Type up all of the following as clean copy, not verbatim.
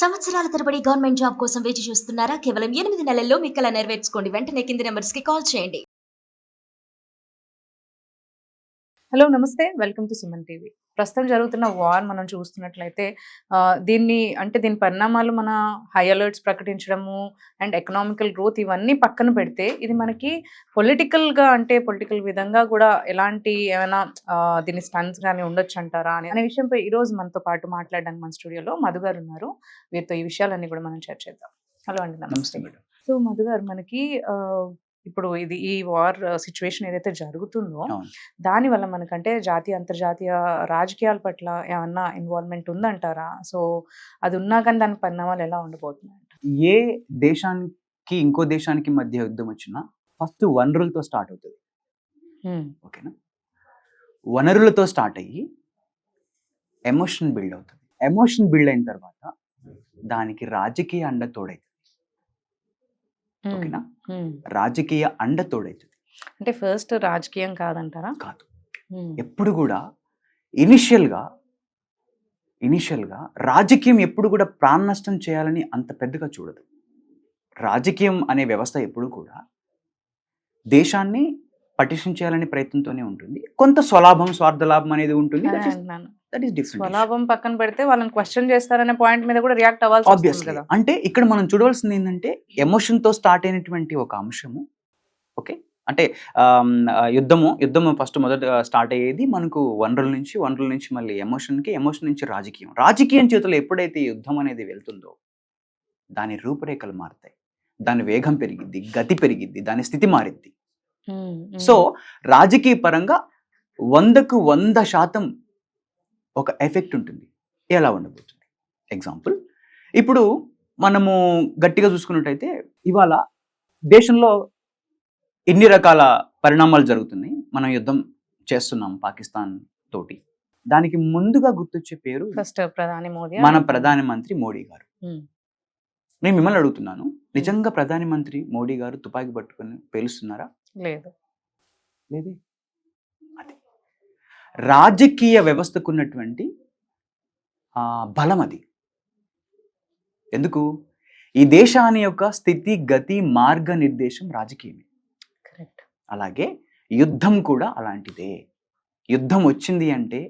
సంవత్సరాల తరబడి government job కోసం వేచి చూస్తున్నారా? కేవలం 8 నెలల్లో మీ కల నెరవేర్చుకోండి. వెంటనే కింది నంబర్స్‌కి కాల్ చేయండి. హలో నమస్తే వెల్కమ్ టు సుమన్ టీవీ. ప్రస్తుతం జరుగుతున్న వార్ మనం చూస్తున్నట్లయితే దీని పరిణామాలు మన హై అలర్ట్స్ ప్రకటించడము అండ్ ఎకనామికల్ గ్రోత్ ఇవన్నీ పక్కన పెడితే ఇది మనకి పొలిటికల్ విధంగా కూడా ఎలాంటి ఏమైనా దీని స్టన్స్ కానీ ఉండొచ్చు అంటారా అనే విషయంపై ఈరోజు మనతో పాటు మాట్లాడడానికి మన స్టూడియోలో మధు గారు ఉన్నారు. వీరితో ఈ విషయాలన్నీ కూడా మనం చర్చిద్దాం. హలో అండి, నమస్తే. సో మధు గారు, మనకి ఇప్పుడు ఈ వార్ సిచ్యువేషన్ ఏదైతే జరుగుతుందో దానివల్ల మనకంటే జాతీయ అంతర్జాతీయ రాజకీయాల పట్ల ఏమన్నా ఇన్వాల్వ్మెంట్ ఉందంటారా? సో అది ఉన్నా కానీ దాని పరిణామాలు ఎలా ఉండబోతున్నాయి? ఏ దేశానికి ఇంకో దేశానికి మధ్య యుద్ధం వచ్చినా ఫస్ట్ వనరులతో స్టార్ట్ అవుతుంది. ఓకేనా? వనరులతో స్టార్ట్ అయ్యి ఎమోషన్ బిల్డ్ అవుతుంది. ఎమోషన్ బిల్డ్ అయిన తర్వాత దానికి రాజకీయ అండ తోడైతుంది. ఓకేనా? రాజకీయ అండ తోడైతుంది. అంటే ఫస్ట్ రాజకీయం కాదంటారా? కాదు. ఎప్పుడు కూడా ఇనిషియల్గా రాజకీయం ఎప్పుడు కూడా ప్రాణ నష్టం చేయాలని అంత పెద్దగా చూడదు. రాజకీయం అనే వ్యవస్థ ఎప్పుడు కూడా దేశాన్ని పటిష్టం చేయాలనే ప్రయత్నంతోనే ఉంటుంది. కొంత స్వలాభం స్వార్థలాభం అనేది ఉంటుంది. That is different. స్వలాభం పక్కన పెడితే వాళ్ళని క్వశ్చన్ చేస్తారనే పాయింట్ మీద కూడా రియాక్ట్ అవ్వాల్సి వస్తుంది కదా. అంటే ఇక్కడ మనం చూడవలసింది ఏంటంటే ఎమోషన్ తో స్టార్ట్ అయినటువంటి ఒక అంశము. ఓకే, అంటే యుద్ధము ఫస్ట్ మొదట స్టార్ట్ అయ్యేది మనకు వనరుల నుంచి మళ్ళీ ఎమోషన్ నుంచి రాజకీయం చేతుల్లో ఎప్పుడైతే యుద్ధం అనేది వెళ్తుందో దాని రూపురేఖలు మారుతాయి, దాని వేగం పెరిగిద్ది, గతి పెరిగిద్ది, దాని స్థితి మారిద్ది. సో రాజకీయ పరంగా 100కు 100% ఒక ఎఫెక్ట్ ఉంటుంది. ఎలా ఉండబోతుంది? ఎగ్జాంపుల్, ఇప్పుడు మనము గట్టిగా చూసుకున్నట్టయితే ఇవాళ దేశంలో ఎన్ని రకాల పరిణామాలు జరుగుతున్నాయి. మనం యుద్ధం చేస్తున్నాం పాకిస్తాన్ తోటి. దానికి ముందుగా గుర్తొచ్చే పేరు ఫస్ట్ మన ప్రధానమంత్రి మోడీ గారు. నేను మిమ్మల్ని అడుగుతున్నాను, నిజంగా ప్రధానమంత్రి మోడీ గారు తుపాకీ పట్టుకొని పేలుస్తున్నారా? లేదు. అది రాజకీయ వ్యవస్థకు ఉన్నటువంటి బలం అది. ఎందుకు? ఈ దేశాన్ని యొక్క స్థితి గతి మార్గ నిర్దేశం రాజకీయమే. కరెక్ట్. అలాగే యుద్ధం కూడా అలాంటిదే. యుద్ధం వచ్చింది అంటే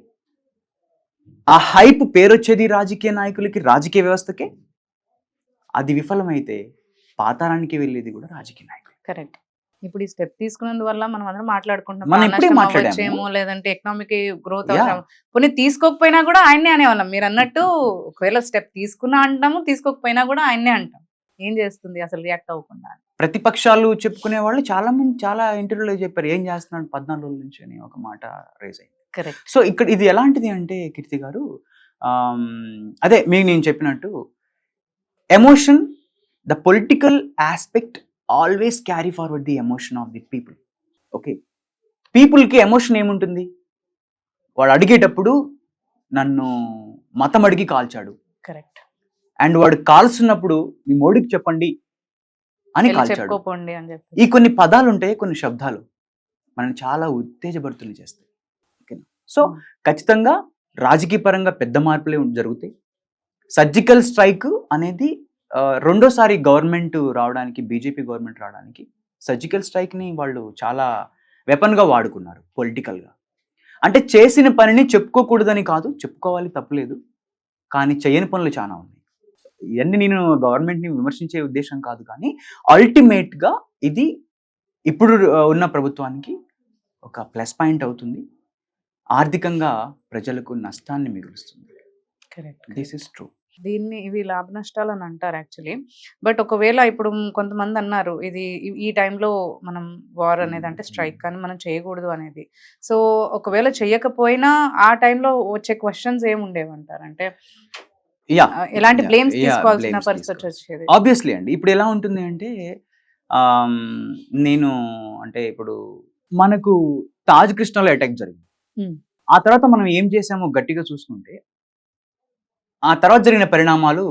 ఆ హైప్ పేరొచ్చేది రాజకీయ నాయకులకి, రాజకీయ వ్యవస్థకే. అది విఫలమైతే పాతాళానికి వెళ్ళేది కూడా రాజకీయ నాయకులు. కరెక్ట్. ఇప్పుడు ఈ స్టెప్ తీసుకున్నందువల్ల మనం అందరం మాట్లాడుకుంటాం, లేదంటే ఎకనామిక్ గ్రోత్ కొన్ని తీసుకోకపోయినా కూడా ఆయన్నే అనేవాళ్ళం. మీరు అన్నట్టు ఒకవేళ స్టెప్ తీసుకున్నా అంటాము, తీసుకోకపోయినా కూడా ఆయన్నే అంటాం. ఏం చేస్తుంది అసలు రియాక్ట్ అవ్వకుండా? ప్రతిపక్షాలు చెప్పుకునే వాళ్ళు చాలా మంది చాలా ఇంటర్వ్యూలో చెప్పారు, ఏం చేస్తున్నాడు 14 రోజుల నుంచి అని ఒక మాట రేజ్ అయింది. కరెక్ట్. సో ఇక్కడ ఇది ఎలాంటిది అంటే కీర్తి గారు, అదే మీకు నేను చెప్పినట్టు emotion, the political aspect always carry forward the emotion of the people. Okay, పీపుల్కి ఎమోషన్ ఏముంటుంది? వాడు అడిగేటప్పుడు నన్ను మతం అడిగి కాల్చాడు. కరెక్ట్. అండ్ వాడు కాల్చున్నప్పుడు మీ మోడీకి చెప్పండి అని కాల్చాడు. ఈ కొన్ని పదాలు ఉంటాయి, కొన్ని శబ్దాలు మనం చాలా ఉత్తేజభరితులు చేస్తాయి. ఓకేనా? సో ఖచ్చితంగా రాజకీయ పరంగా పెద్ద మార్పులే జరుగుతాయి. సర్జికల్ స్ట్రైక్ అనేది రెండోసారి గవర్నమెంట్ రావడానికి, బీజేపీ గవర్నమెంట్ రావడానికి సర్జికల్ స్ట్రైక్ని వాళ్ళు చాలా వెపన్గా వాడుకున్నారు పొలిటికల్గా. అంటే చేసిన పనిని చెప్పుకోకూడదని కాదు, చెప్పుకోవాలి, తప్పులేదు, కానీ చేయని పనులు చాలా ఉన్నాయి. ఇవన్నీ నేను గవర్నమెంట్ని విమర్శించే ఉద్దేశం కాదు, కానీ అల్టిమేట్గా ఇది ఇప్పుడు ఉన్న ప్రభుత్వానికి ఒక ప్లస్ పాయింట్ అవుతుంది. ఆర్థికంగా ప్రజలకు నష్టాన్ని మిగులుస్తుంది. కరెక్ట్. This is true. ఇవి లాభ నష్టాలు అని అంటారు యాక్చువల్లీ. బట్ ఒకవేళ ఇప్పుడు కొంతమంది అన్నారు ఇది ఈ టైంలో మనం వార్ అనేది అంటే స్ట్రైక్ కానీ మనం చేయకూడదు అనేది. సో ఒకవేళ చేయకపోయినా ఆ టైంలో వచ్చే క్వశ్చన్స్ ఏముండేవంటారు? అంటే ఎలాంటి బ్లేమ్స్ తీసుకోవాల్సిన పరిస్థితి వచ్చేది? ఆబ్వియస్లీ అండి. ఇప్పుడు ఎలా ఉంటుంది అంటే ఇప్పుడు మనకు తాజ్ కృష్ణలో అటాక్ జరిగింది. ఆ తర్వాత మనం ఏం చేసామో గట్టిగా చూసుకుంటే ఆ తర్వాత జరిగిన పరిణామాలు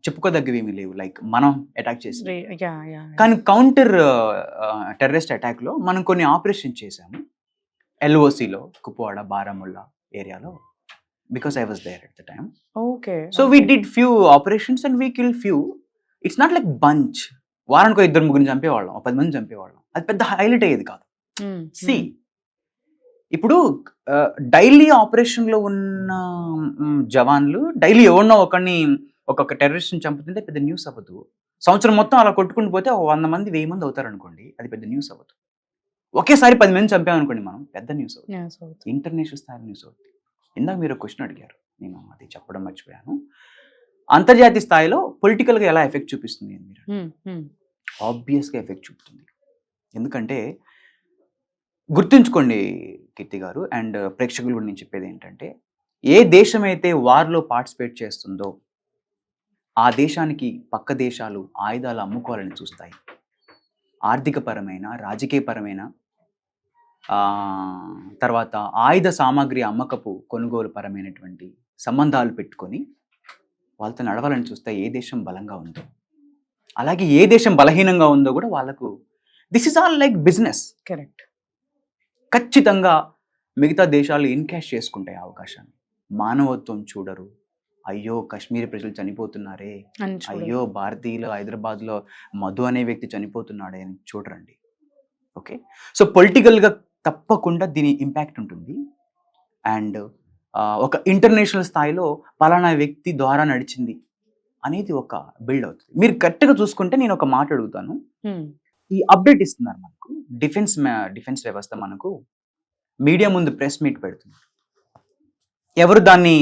చెప్పుకోదగ్గవి ఏమీ లేవు. లైక్ మనం అటాక్ చేసాం, కానీ కౌంటర్ టెర్రరిస్ట్ అటాక్లో మనం కొన్ని ఆపరేషన్ చేసాము. LOCలో కుప్వాడ, బారాముల్లా ఏరియాలో because I was there at the time. Okay. So we did few operations and we kill few. It's not like bunch, వారానికి 2-3 చంపేవాళ్ళం, 10 మంది చంపేవాళ్ళం. అది పెద్ద హైలైట్ అయ్యేది కాదు. సి ఇప్పుడు డైలీ ఆపరేషన్ లో ఉన్న జవాన్లు డైలీ ఎవరినో ఒక్కొక్క టెర్రరిస్ట్ చంపుతుంటే పెద్ద న్యూస్ అవ్వదు. సంవత్సరం మొత్తం అలా కొట్టుకుని పోతే 100 మంది 1000 మంది అవుతారు అనుకోండి, అది పెద్ద న్యూస్ అవ్వదు. ఒకేసారి 10 మంది చంపామనుకోండి మనం, పెద్ద న్యూస్ అవుతుంది, ఇంటర్నేషనల్ స్థాయి న్యూస్ అవుతుంది. ఇందాక మీరు క్వశ్చన్ అడిగారు, నేను అది చెప్పడం మర్చిపోయాను. అంతర్జాతీయ స్థాయిలో పొలిటికల్ గా ఎలా ఎఫెక్ట్ చూపిస్తుంది అని మీరు, ఆబ్వియస్ గా ఎఫెక్ట్ చూపుతుంది. ఎందుకంటే గుర్తుంచుకోండి కీర్తి గారు అండ్ ప్రేక్షకులు కూడా, నేను చెప్పేది ఏంటంటే, ఏ దేశం అయితే వార్లో పార్టిసిపేట్ చేస్తుందో ఆ దేశానికి పక్క దేశాలు ఆయుధాలు అమ్ముకోవాలని చూస్తాయి. ఆర్థికపరమైన, రాజకీయపరమైన, తర్వాత ఆయుధ సామాగ్రి అమ్మకపు కొనుగోలు పరమైనటువంటి సంబంధాలు పెట్టుకొని వాళ్ళతో నడవాలని చూస్తాయి ఏ దేశం బలంగా ఉందో. అలాగే ఏ దేశం బలహీనంగా ఉందో కూడా వాళ్ళకు, this is all like business. Correct. ఖచ్చితంగా మిగతా దేశాలు ఇన్కాష్ చేసుకుంటాయి అవకాశాన్ని. మానవత్వం చూడరు. అయ్యో కాశ్మీరీ ప్రజలు చనిపోతున్నారే, అయ్యో భారతీయులు హైదరాబాద్లో మధు అనే వ్యక్తి చనిపోతున్నాడే అని చూడరండి. ఓకే, సో పొలిటికల్గా తప్పకుండా దీని ఇంపాక్ట్ ఉంటుంది. అండ్ ఒక ఇంటర్నేషనల్ స్థాయిలో పలానా వ్యక్తి ద్వారా నడిచింది అనేది ఒక బిల్డ్ అవుతుంది. మీరు కరెక్ట్గా చూసుకుంటే, నేను ఒక మాట అడుగుతాను, ఈ అప్డేట్ ఇస్తున్నారు మనకు, డిఫెన్స్ వ్యవస్థ మనకు మీడియా ముందు ప్రెస్ మీట్ పెడుతున్నారు. ఎవరు దాన్ని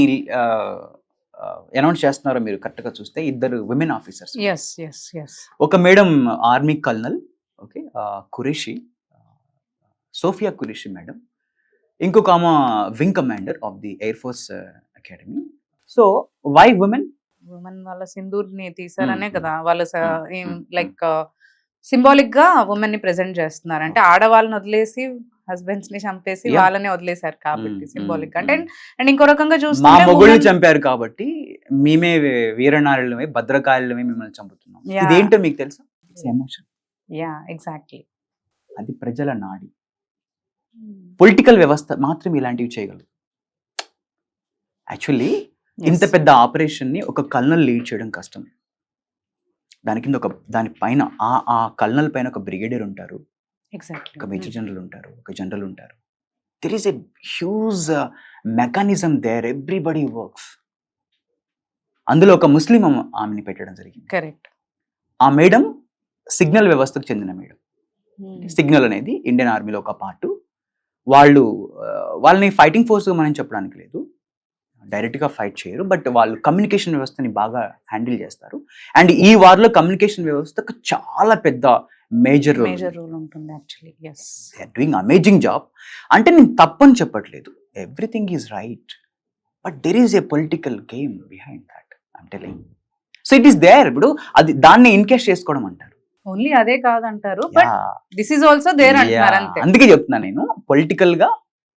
అనౌన్స్ చేస్తున్నారో మీరు కరెక్ట్గా చూస్తే 2 విమెన్ ఆఫీసర్స్. ఒక madam army colonel, okay, Qureshi, Sofia Qureshi madam. ఇంకొక ఆమె wing commander of the air force academy. So why women వాళ్ళ సింధూర్ని తీసారనే కదా వాళ్ళు లైక్ సింబాలిక్ గా ఉమెన్ ని ప్రెజెంట్ చేస్తున్నారు. అంటే ఆడవాళ్ళని వదిలేసి హస్బెండ్స్ ని చంపేసి వాళ్ళని వదిలేశారు కాబట్టి సింబాలిక్ గా. అంటే అండ్ ఇంకో రకంగా చూస్తే మా మొగుళ్ళని చంపారు కాబట్టి మేమే వీరనారులమే, భద్రకాళులమే మిమ్మల్ని చంపుతున్నాం. ఇదేంటో మీకు తెలుసా? ఎమోషన్. Yeah, exactly. అది ప్రజల నాడి. పొలిటికల్ వ్యవస్థ మాత్రం ఇలాంటివి చేయగలదు. యాక్చువల్లీ ఇంత పెద్ద ఆపరేషన్ ని ఒక కల్నల్ లీడ్ చేయడం కష్టం. దాని కింద దాని పైన ఆ కల్నల్ పైన ఒక బ్రిగేడియర్ ఉంటారు, ఒక మేజర్ జనరల్ ఉంటారు, ఒక జనరల్ ఉంటారు. There is a huge mechanism there, everybody works. అందులో ఒక ముస్లిం ఆమెని పెట్టడం జరిగింది. కరెక్ట్. ఆ మేడం సిగ్నల్ వ్యవస్థకు చెందిన మేడం. సిగ్నల్ అనేది ఇండియన్ ఆర్మీలో ఒక పార్ట్. వాళ్ళని ఫైటింగ్ ఫోర్స్గా మనం చెప్పడానికి లేదు, డైరెక్ట్గా ఫైట్ చేయరు, బట్ వాళ్ళు కమ్యూనికేషన్ వ్యవస్థని బాగా హ్యాండిల్ చేస్తారు. అండ్ ఈ వార్లో కమ్యూనికేషన్ వ్యవస్థకు చాలా పెద్ద మేజర్ రోల్ ఉంటుంది actually. yes, they are doing amazing job. అంటే నేను తప్పని చెప్పట్లేదు, everything is right, but there is a political game behind that, I'm telling. So it is there. ఇప్పుడు అది దాన్ని ఇన్కాష్ చేసుకోవడం అంటారు. ఓన్లీ అదే కాదంటారు, but this is also there అంటున్నారు అంతే. అందుకే చెప్తున్నా నేను, పొలిటికల్ గా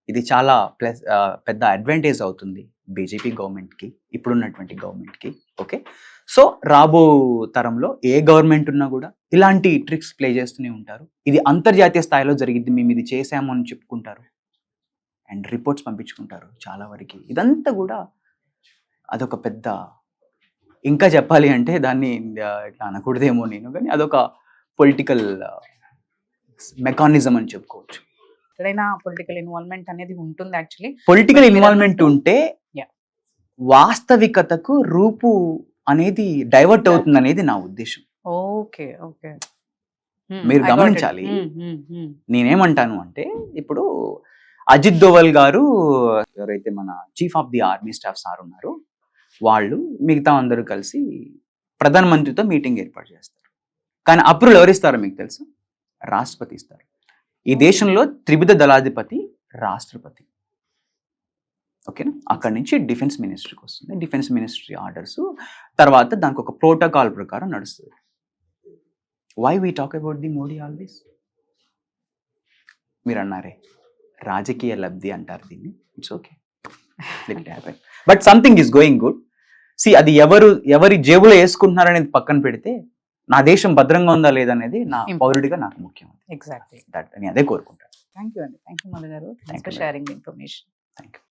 ఇది చాలా ప్లస్ పెద్ద అడ్వాంటేజ్ అవుతుంది బీజేపీ గవర్నమెంట్ కి, ఇప్పుడున్నటువంటి గవర్నమెంట్ కి. ఓకే, సో రాబో తరంలో ఏ గవర్నమెంట్ ఉన్నా కూడా ఇలాంటి ట్రిక్స్ ప్లే చేస్తూనే ఉంటారు. ఇది అంతర్జాతీయ స్థాయిలో జరిగింది, మేము ఇది చేసాము అని చెప్పుకుంటారు అండ్ రిపోర్ట్స్ పంపించుకుంటారు చాలా వరకు. ఇదంతా కూడా అదొక పెద్ద, ఇంకా చెప్పాలి అంటే దాన్ని ఇట్లా అనకూడదేమో నేను, కానీ అదొక పొలిటికల్ మెకానిజం అని చెప్పుకోవచ్చు. ఎక్కడైనా పొలిటికల్ ఇన్వాల్వ్మెంట్ అనేది ఉంటుంది యాక్చువల్లీ. పొలిటికల్ ఇన్వాల్వ్మెంట్ ఉంటే వాస్తవికతకు రూపు అనేది డైవర్ట్ అవుతుంది అనేది నా ఉద్దేశం. ఓకే, ఓకే, మీరు గమనించాలి. నేనేమంటాను అంటే, ఇప్పుడు అజిత్ దోవల్ గారు, ఎవరైతే మన chief of the army staff sir ఉన్నారో, వాళ్ళు మిగతా అందరూ కలిసి ప్రధానమంత్రితో మీటింగ్ ఏర్పాటు చేస్తారు. కానీ అప్రూవల్ ఎవరిస్తారో మీకు తెలుసు? రాష్ట్రపతి ఇస్తారు. ఈ దేశంలో త్రివిధ దళాధిపతి రాష్ట్రపతి. ఓకేనా? అక్కడి నుంచి డిఫెన్స్ మినిస్ట్రీకి వస్తుంది. డిఫెన్స్ మినిస్ట్రీ ఆర్డర్స్ తర్వాత దానికి ఒక ప్రోటోకాల్ ప్రకారం నడుస్తుంది. Why we talk about the Modi always? మీరు అన్నారే రాజకీయ లబ్ధి అంటారు దీన్ని. It's okay, let it happen, but something is going good. See, అది ఎవరి జేబులో వేసుకుంటున్నారు అనేది పక్కన పెడితే, నా దేశం భద్రంగా ఉందా లేదనేది నా పౌరుడిగా నాకు ముఖ్యం. ఎగ్జాక్ట్లీ, దట్ నేను అదే కోరుకుంటాను. థ్యాంక్ యూ అండి. థ్యాంక్ యూ మధు గారు, thanks for sharing the information. Thank you.